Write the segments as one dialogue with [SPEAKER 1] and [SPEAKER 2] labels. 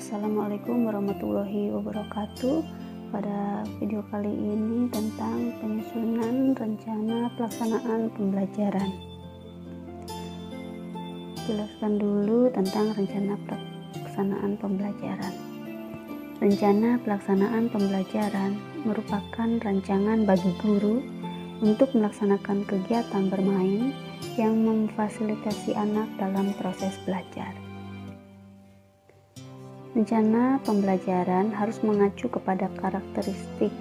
[SPEAKER 1] Assalamualaikum warahmatullahi wabarakatuh. Pada video kali ini tentang penyusunan rencana pelaksanaan pembelajaran. Jelaskan dulu tentang rencana pelaksanaan pembelajaran. Rencana pelaksanaan pembelajaran merupakan rancangan bagi guru untuk melaksanakan kegiatan bermain yang memfasilitasi anak dalam proses belajar. Rencana pembelajaran harus mengacu kepada karakteristik,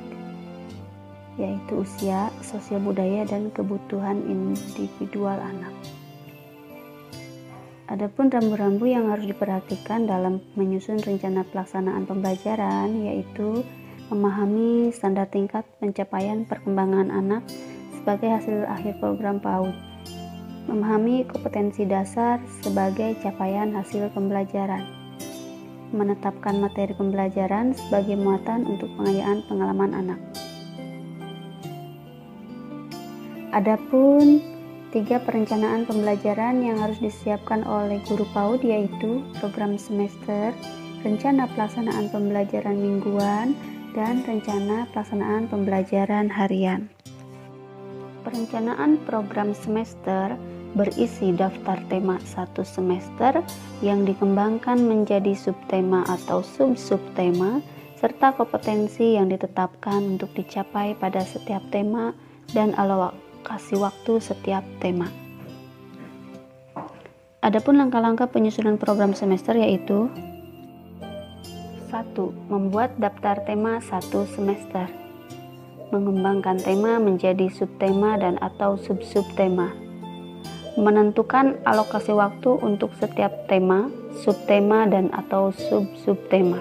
[SPEAKER 1] yaitu usia, sosial budaya, dan kebutuhan individual anak. Adapun rambu-rambu yang harus diperhatikan dalam menyusun rencana pelaksanaan pembelajaran, yaitu memahami standar tingkat pencapaian perkembangan anak sebagai hasil akhir program PAUD, memahami kompetensi dasar sebagai capaian hasil pembelajaran, menetapkan materi pembelajaran sebagai muatan untuk pengayaan pengalaman anak. Adapun 3 perencanaan pembelajaran yang harus disiapkan oleh guru PAUD, yaitu program semester, rencana pelaksanaan pembelajaran mingguan, dan rencana pelaksanaan pembelajaran harian. Perencanaan program semester berisi daftar tema 1 semester yang dikembangkan menjadi subtema atau sub-subtema, serta kompetensi yang ditetapkan untuk dicapai pada setiap tema dan alokasi waktu setiap tema. Adapun langkah-langkah penyusunan program semester yaitu 1. Membuat daftar tema 1 semester, mengembangkan tema menjadi subtema dan atau sub-subtema, menentukan alokasi waktu untuk setiap tema, subtema, dan atau sub-subtema,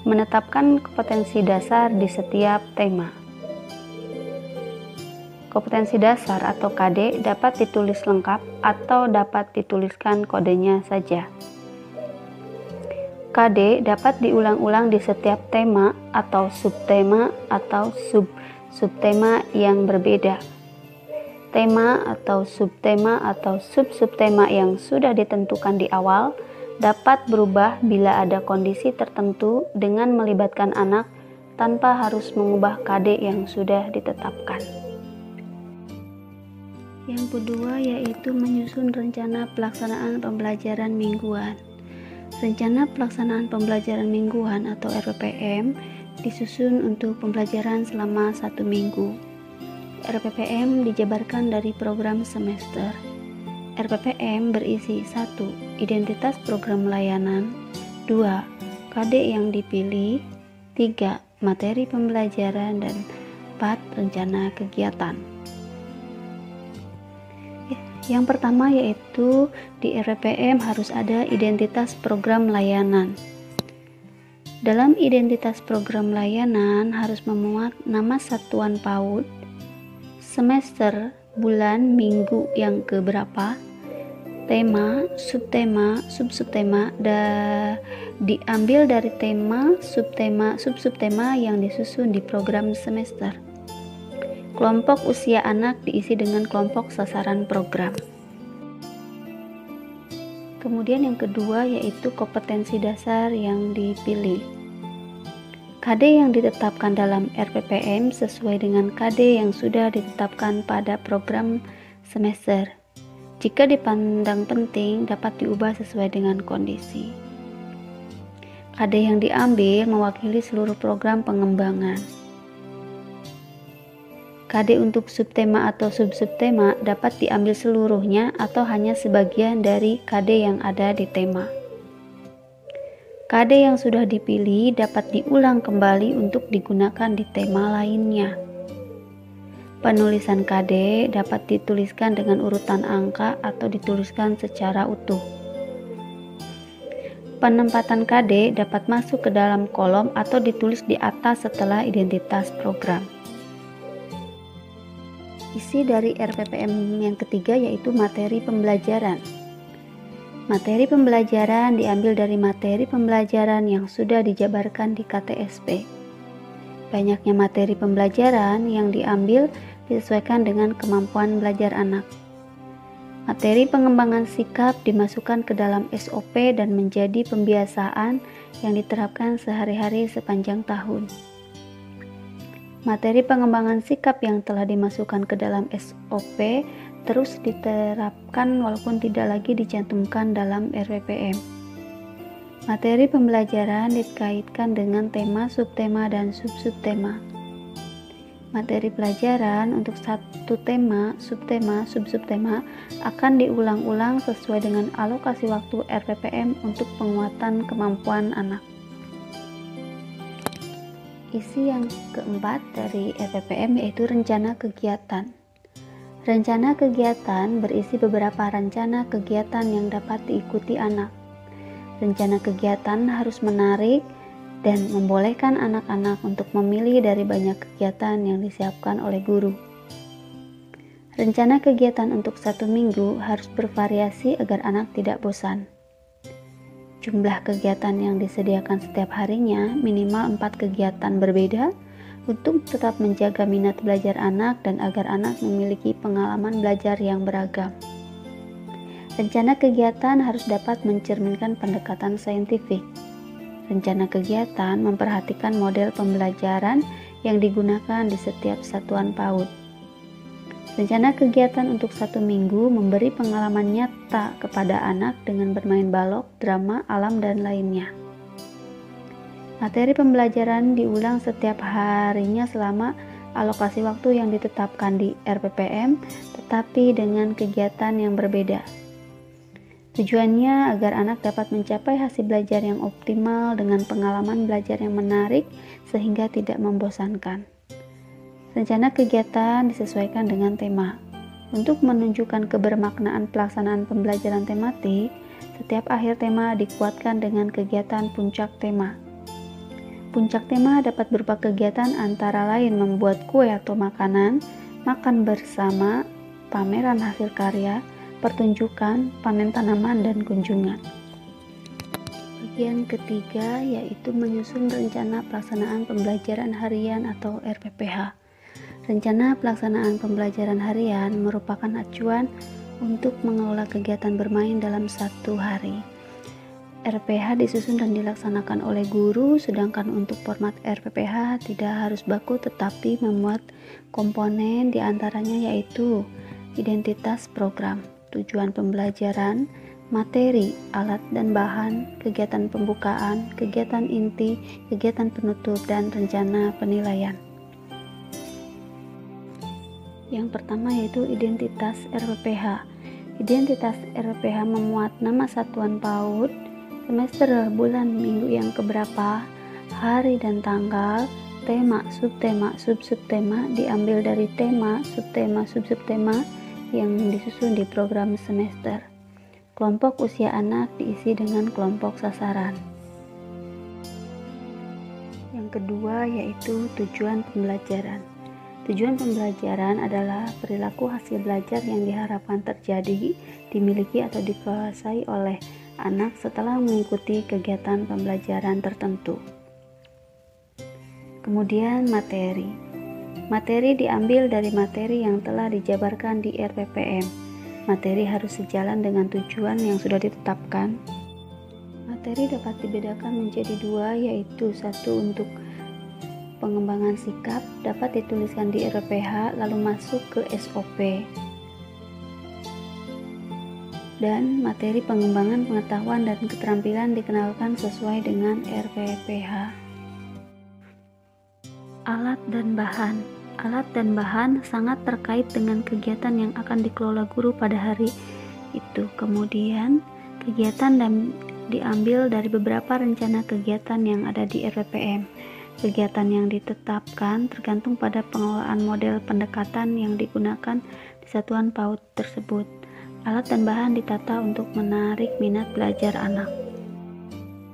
[SPEAKER 1] menetapkan kompetensi dasar di setiap tema. Kompetensi dasar atau KD dapat ditulis lengkap atau dapat dituliskan kodenya saja. KD dapat diulang-ulang di setiap tema atau subtema atau sub-subtema yang berbeda. Tema atau sub-subtema yang sudah ditentukan di awal dapat berubah bila ada kondisi tertentu dengan melibatkan anak tanpa harus mengubah KD yang sudah ditetapkan. Yang kedua yaitu menyusun rencana pelaksanaan pembelajaran mingguan. Rencana pelaksanaan pembelajaran mingguan atau RPPM disusun untuk pembelajaran selama 1 minggu. RPPM dijabarkan dari program semester. RPPM berisi 1. Identitas program layanan, 2. KD yang dipilih, 3. Materi pembelajaran, dan 4. Rencana kegiatan. Yang pertama yaitu di RPPM harus ada identitas program layanan. Dalam identitas program layanan harus memuat nama satuan PAUD, semester, bulan, minggu yang keberapa, tema, subtema, sub-subtema, diambil dari tema, subtema, sub-subtema yang disusun di program semester. Kelompok usia anak diisi dengan kelompok sasaran program. Kemudian yang kedua yaitu kompetensi dasar yang dipilih. KD yang ditetapkan dalam RPPM sesuai dengan KD yang sudah ditetapkan pada program semester. Jika dipandang penting, dapat diubah sesuai dengan kondisi. KD yang diambil mewakili seluruh program pengembangan. KD untuk subtema atau sub-subtema dapat diambil seluruhnya atau hanya sebagian dari KD yang ada di tema. KD yang sudah dipilih dapat diulang kembali untuk digunakan di tema lainnya. Penulisan KD dapat dituliskan dengan urutan angka atau dituliskan secara utuh. Penempatan KD dapat masuk ke dalam kolom atau ditulis di atas setelah identitas program. Isi dari RPPM yang ketiga yaitu materi pembelajaran. Materi pembelajaran diambil dari materi pembelajaran yang sudah dijabarkan di KTSP. Banyaknya materi pembelajaran yang diambil disesuaikan dengan kemampuan belajar anak. Materi pengembangan sikap dimasukkan ke dalam SOP dan menjadi pembiasaan yang diterapkan sehari-hari sepanjang tahun. Materi pengembangan sikap yang telah dimasukkan ke dalam SOP terus diterapkan walaupun tidak lagi dicantumkan dalam RPPM. Materi pembelajaran dikaitkan dengan tema, subtema, dan subsubtema. Materi pelajaran untuk satu tema, subtema, subsubtema akan diulang-ulang sesuai dengan alokasi waktu RPPM untuk penguatan kemampuan anak. Isi yang keempat dari RPPM yaitu rencana kegiatan. Rencana kegiatan berisi beberapa rencana kegiatan yang dapat diikuti anak. Rencana kegiatan harus menarik dan membolehkan anak-anak untuk memilih dari banyak kegiatan yang disiapkan oleh guru. Rencana kegiatan untuk 1 minggu harus bervariasi agar anak tidak bosan. Jumlah kegiatan yang disediakan setiap harinya minimal 4 kegiatan berbeda untuk tetap menjaga minat belajar anak dan agar anak memiliki pengalaman belajar yang beragam. Rencana kegiatan harus dapat mencerminkan pendekatan saintifik. Rencana kegiatan memperhatikan model pembelajaran yang digunakan di setiap satuan PAUD. Rencana kegiatan untuk 1 minggu memberi pengalaman nyata kepada anak dengan bermain balok, drama, alam, dan lainnya. Materi pembelajaran diulang setiap harinya selama alokasi waktu yang ditetapkan di RPPM, tetapi dengan kegiatan yang berbeda. Tujuannya agar anak dapat mencapai hasil belajar yang optimal dengan pengalaman belajar yang menarik sehingga tidak membosankan. Rencana kegiatan disesuaikan dengan tema. Untuk menunjukkan kebermaknaan pelaksanaan pembelajaran tematik, setiap akhir tema dikuatkan dengan kegiatan puncak tema. Puncak tema dapat berupa kegiatan antara lain membuat kue atau makanan, makan bersama, pameran hasil karya, pertunjukan, panen tanaman, dan kunjungan. Bagian ketiga yaitu menyusun rencana pelaksanaan pembelajaran harian atau RPPH. Rencana pelaksanaan pembelajaran harian merupakan acuan untuk mengelola kegiatan bermain dalam 1 hari. RPH disusun dan dilaksanakan oleh guru, sedangkan untuk format RPPH tidak harus baku tetapi memuat komponen diantaranya yaitu identitas program, tujuan pembelajaran, materi, alat dan bahan, kegiatan pembukaan, kegiatan inti, kegiatan penutup, dan rencana penilaian. Yang pertama yaitu identitas RPPH. Identitas RPPH memuat nama satuan PAUD, semester, bulan, minggu yang keberapa, hari dan tanggal, tema, subtema, subsubtema diambil dari tema, subtema, subsubtema yang disusun di program semester. Kelompok usia anak diisi dengan kelompok sasaran. Yang kedua yaitu tujuan pembelajaran. Tujuan pembelajaran adalah perilaku hasil belajar yang diharapkan terjadi, dimiliki atau dikuasai oleh anak setelah mengikuti kegiatan pembelajaran tertentu. Kemudian materi. Materi diambil dari materi yang telah dijabarkan di RPPM. Materi harus sejalan dengan tujuan yang sudah ditetapkan. Materi dapat dibedakan menjadi 2, yaitu 1 untuk pengembangan sikap dapat dituliskan di RPH lalu masuk ke SOP. Dan materi pengembangan pengetahuan dan keterampilan dikenalkan sesuai dengan RPPH. Alat dan bahan. Alat dan bahan sangat terkait dengan kegiatan yang akan dikelola guru pada hari itu. Kemudian, kegiatan diambil dari beberapa rencana kegiatan yang ada di RPPM. Kegiatan yang ditetapkan tergantung pada pengelolaan model pendekatan yang digunakan di satuan PAUD tersebut. Alat dan bahan ditata untuk menarik minat belajar anak.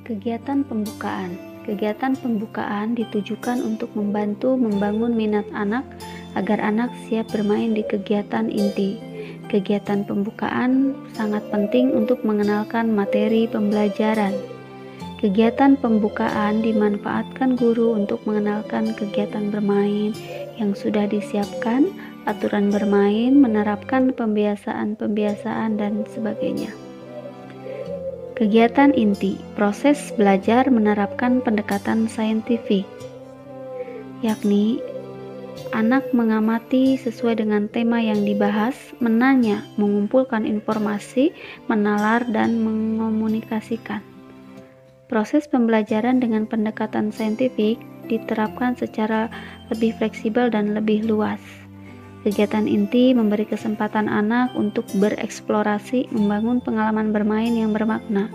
[SPEAKER 1] Kegiatan pembukaan. Kegiatan pembukaan ditujukan untuk membantu membangun minat anak agar anak siap bermain di kegiatan inti. Kegiatan pembukaan sangat penting untuk mengenalkan materi pembelajaran. Kegiatan pembukaan dimanfaatkan guru untuk mengenalkan kegiatan bermain yang sudah disiapkan aturan bermain, menerapkan pembiasaan-pembiasaan, dan sebagainya. Kegiatan inti, proses belajar menerapkan pendekatan saintifik, yakni anak mengamati sesuai dengan tema yang dibahas, menanya, mengumpulkan informasi, menalar, dan mengomunikasikan. Proses pembelajaran dengan pendekatan saintifik diterapkan secara lebih fleksibel dan lebih luas. Kegiatan inti memberi kesempatan anak untuk bereksplorasi, membangun pengalaman bermain yang bermakna.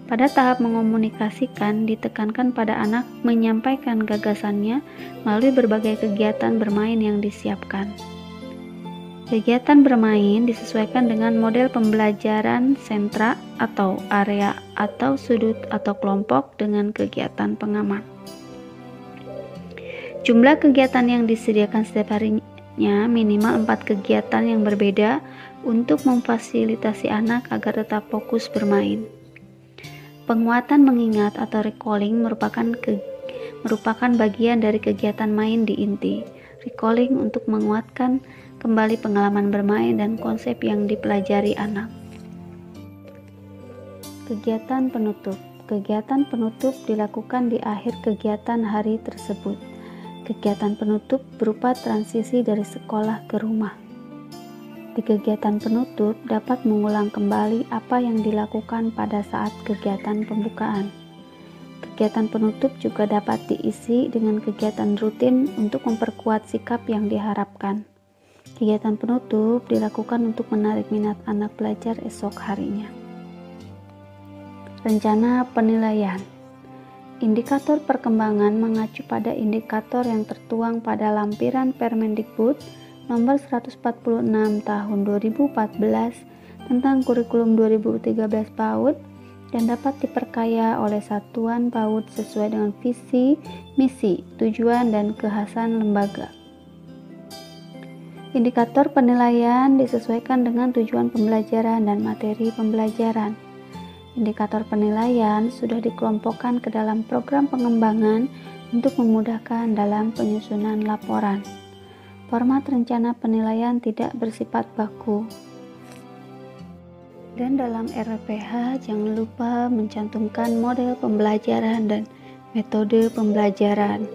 [SPEAKER 1] Pada tahap mengomunikasikan, ditekankan pada anak menyampaikan gagasannya melalui berbagai kegiatan bermain yang disiapkan. Kegiatan bermain disesuaikan dengan model pembelajaran sentra atau area atau sudut atau kelompok dengan kegiatan pengamat. Jumlah kegiatan yang disediakan setiap harinya minimal 4 kegiatan yang berbeda untuk memfasilitasi anak agar tetap fokus bermain. Penguatan mengingat atau recalling merupakan bagian dari kegiatan main di inti. Recalling untuk menguatkan kembali pengalaman bermain dan konsep yang dipelajari anak. Kegiatan penutup. Kegiatan penutup dilakukan di akhir kegiatan hari tersebut. Kegiatan penutup berupa transisi dari sekolah ke rumah. Di kegiatan penutup dapat mengulang kembali apa yang dilakukan pada saat kegiatan pembukaan. Kegiatan penutup juga dapat diisi dengan kegiatan rutin untuk memperkuat sikap yang diharapkan. Kegiatan penutup dilakukan untuk menarik minat anak belajar esok harinya. Rencana penilaian. Indikator perkembangan mengacu pada indikator yang tertuang pada lampiran Permendikbud nomor 146 tahun 2014 tentang kurikulum 2013 PAUD dan dapat diperkaya oleh satuan PAUD sesuai dengan visi, misi, tujuan, dan kekhasan lembaga. Indikator penilaian disesuaikan dengan tujuan pembelajaran dan materi pembelajaran. Indikator penilaian sudah dikelompokkan ke dalam program pengembangan untuk memudahkan dalam penyusunan laporan. Format rencana penilaian tidak bersifat baku. Dan dalam RPH jangan lupa mencantumkan model pembelajaran dan metode pembelajaran.